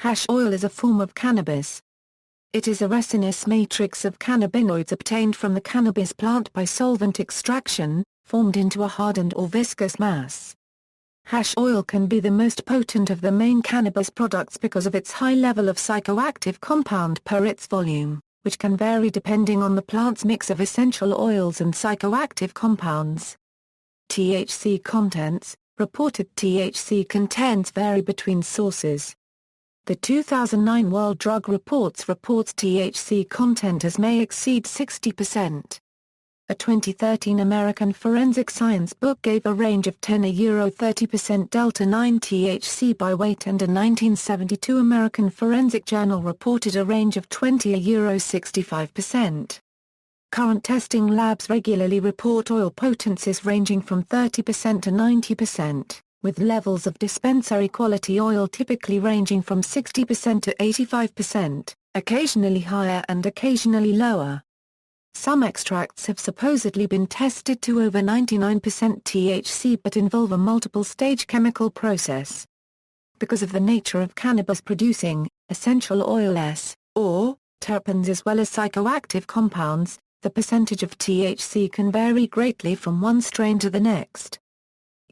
Hash oil is a form of cannabis. It is a resinous matrix of cannabinoids obtained from the cannabis plant by solvent extraction, formed into a hardened or viscous mass. Hash oil can be the most potent of the main cannabis products because of its high level of psychoactive compound per its volume, which can vary depending on the plant's mix of essential oils and psychoactive compounds. THC contents. Reported THC contents vary between sources. The 2009 World Drug Reports reports THC content as may exceed 60%. A 2013 American Forensic Science book gave a range of 10–30% delta-9 THC by weight, and a 1972 American Forensic Journal reported a range of 20–65%. Current testing labs regularly report oil potencies ranging from 30% to 90%. With levels of dispensary quality oil typically ranging from 60% to 85%, occasionally higher and occasionally lower. Some extracts have supposedly been tested to over 99% THC but involve a multiple-stage chemical process. Because of the nature of cannabis producing essential oils, or terpenes as well as psychoactive compounds, the percentage of THC can vary greatly from one strain to the next.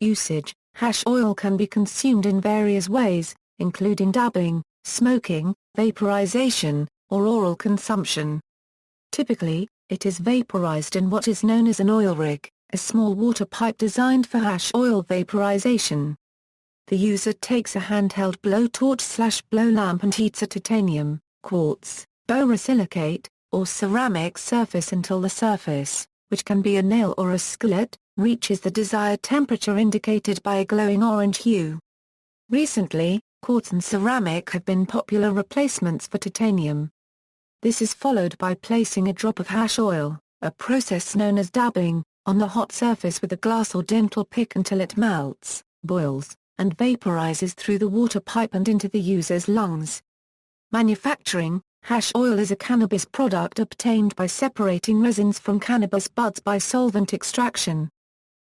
Usage. Hash oil can be consumed in various ways, including dabbing, smoking, vaporization, or oral consumption. Typically, it is vaporized in what is known as an oil rig, a small water pipe designed for hash oil vaporization. The user takes a handheld blowtorch/blow lamp and heats a titanium, quartz, borosilicate, or ceramic surface until the surface, which can be a nail or a skillet, reaches the desired temperature indicated by a glowing orange hue. Recently, quartz and ceramic have been popular replacements for titanium. This is followed by placing a drop of hash oil, a process known as dabbing, on the hot surface with a glass or dental pick until it melts, boils, and vaporizes through the water pipe and into the user's lungs. Manufacturing. Hash oil is a cannabis product obtained by separating resins from cannabis buds by solvent extraction.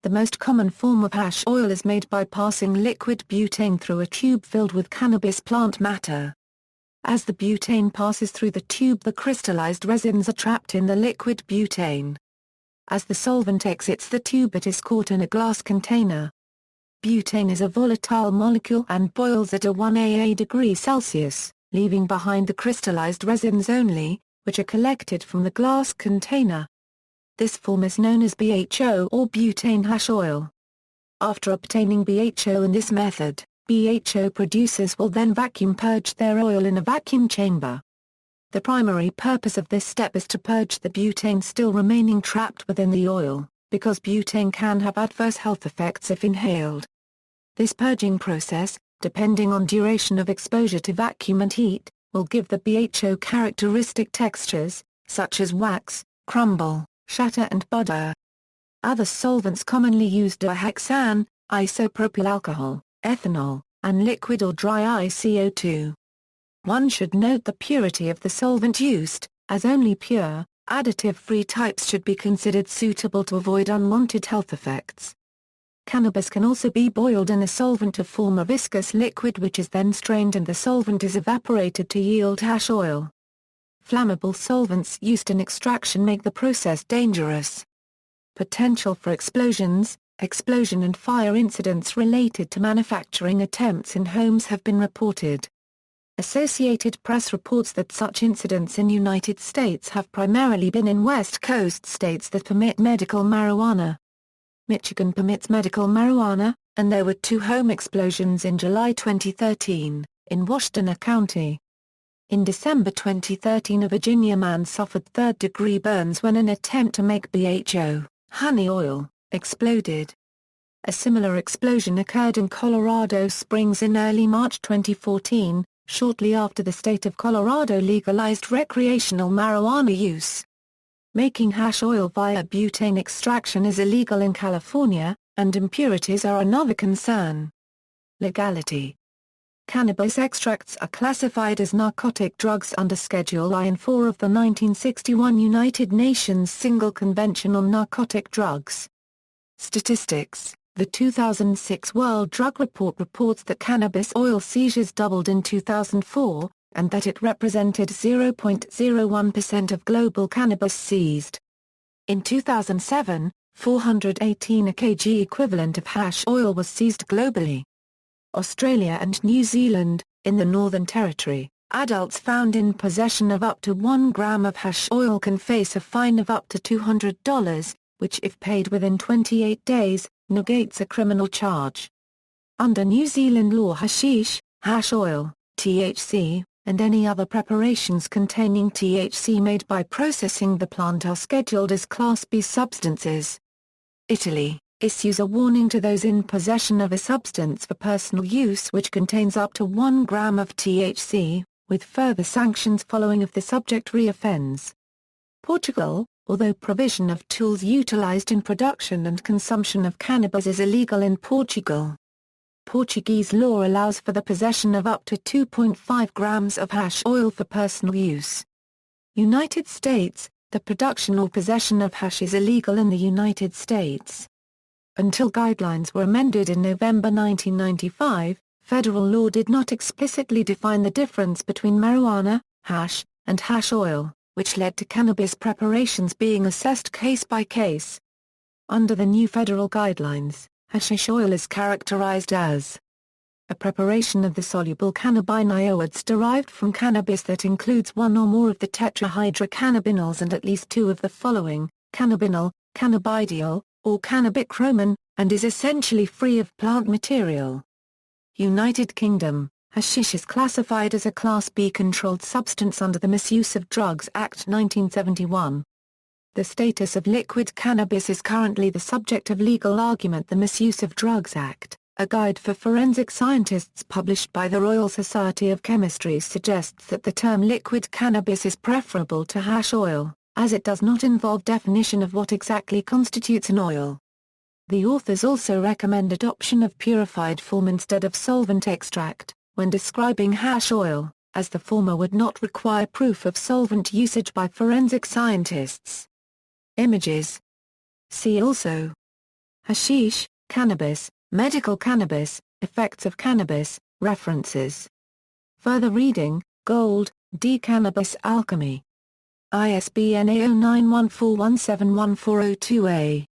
The most common form of hash oil is made by passing liquid butane through a tube filled with cannabis plant matter. As the butane passes through the tube, the crystallized resins are trapped in the liquid butane. As the solvent exits the tube, it is caught in a glass container. Butane is a volatile molecule and boils at a 100 degrees Celsius, leaving behind the crystallized resins only, which are collected from the glass container. This form is known as BHO or butane hash oil. After obtaining BHO in this method, BHO producers will then vacuum purge their oil in a vacuum chamber. The primary purpose of this step is to purge the butane still remaining trapped within the oil, because butane can have adverse health effects if inhaled. This purging process, depending on duration of exposure to vacuum and heat, will give the BHO characteristic textures, such as wax, crumble, shatter and butter. Other solvents commonly used are hexane, isopropyl alcohol, ethanol, and liquid or dry CO2. One should note the purity of the solvent used, as only pure, additive-free types should be considered suitable to avoid unwanted health effects. Cannabis can also be boiled in a solvent to form a viscous liquid, which is then strained and the solvent is evaporated to yield hash oil. Flammable solvents used in extraction make the process dangerous. Potential for explosions. Explosion and fire incidents related to manufacturing attempts in homes have been reported. Associated Press reports that such incidents in United States have primarily been in West Coast states that permit medical marijuana. Michigan permits medical marijuana, and there were 2 home explosions in July 2013, in Washtenaw County. In December 2013, a Virginia man suffered third-degree burns when an attempt to make BHO, honey oil, exploded. A similar explosion occurred in Colorado Springs in early March 2014, shortly after the state of Colorado legalized recreational marijuana use. Making hash oil via butane extraction is illegal in California, and impurities are another concern. Legality. Cannabis extracts are classified as narcotic drugs under Schedule I and IV of the 1961 United Nations Single Convention on Narcotic Drugs. Statistics. The 2006 World Drug Report reports that cannabis oil seizures doubled in 2004, and that it represented 0.01% of global cannabis seized. In 2007, 418 kg equivalent of hash oil was seized globally. Australia and New Zealand, in the Northern Territory, adults found in possession of up to 1 gram of hash oil can face a fine of up to $200, which if paid within 28 days, negates a criminal charge. Under New Zealand law, hashish, hash oil, THC, and any other preparations containing THC made by processing the plant are scheduled as Class B substances. Italy issues a warning to those in possession of a substance for personal use which contains up to 1 gram of THC, with further sanctions following if the subject reoffends. Portugal, although provision of tools utilized in production and consumption of cannabis is illegal in Portugal, Portuguese law allows for the possession of up to 2.5 grams of hash oil for personal use. United States, the production or possession of hash is illegal in the United States. Until guidelines were amended in November 1995, federal law did not explicitly define the difference between marijuana, hash, and hash oil, which led to cannabis preparations being assessed case by case. Under the new federal guidelines, hashish oil is characterized as a preparation of the soluble cannabinoids derived from cannabis that includes one or more of the tetrahydrocannabinols and at least two of the following, cannabinol, cannabidiol, or cannabichromone, and is essentially free of plant material. United Kingdom, hashish is classified as a Class B controlled substance under the Misuse of Drugs Act 1971. The status of liquid cannabis is currently the subject of legal argument. The Misuse of Drugs Act, a guide for forensic scientists published by the Royal Society of Chemistry, suggests that the term liquid cannabis is preferable to hash oil, as it does not involve definition of what exactly constitutes an oil. The authors also recommend adoption of purified form instead of solvent extract, when describing hash oil, as the former would not require proof of solvent usage by forensic scientists. Images. See also: hashish, cannabis, medical cannabis, effects of cannabis, references. Further reading: Gold, D. Cannabis Alchemy. ISBN 0914171402-A.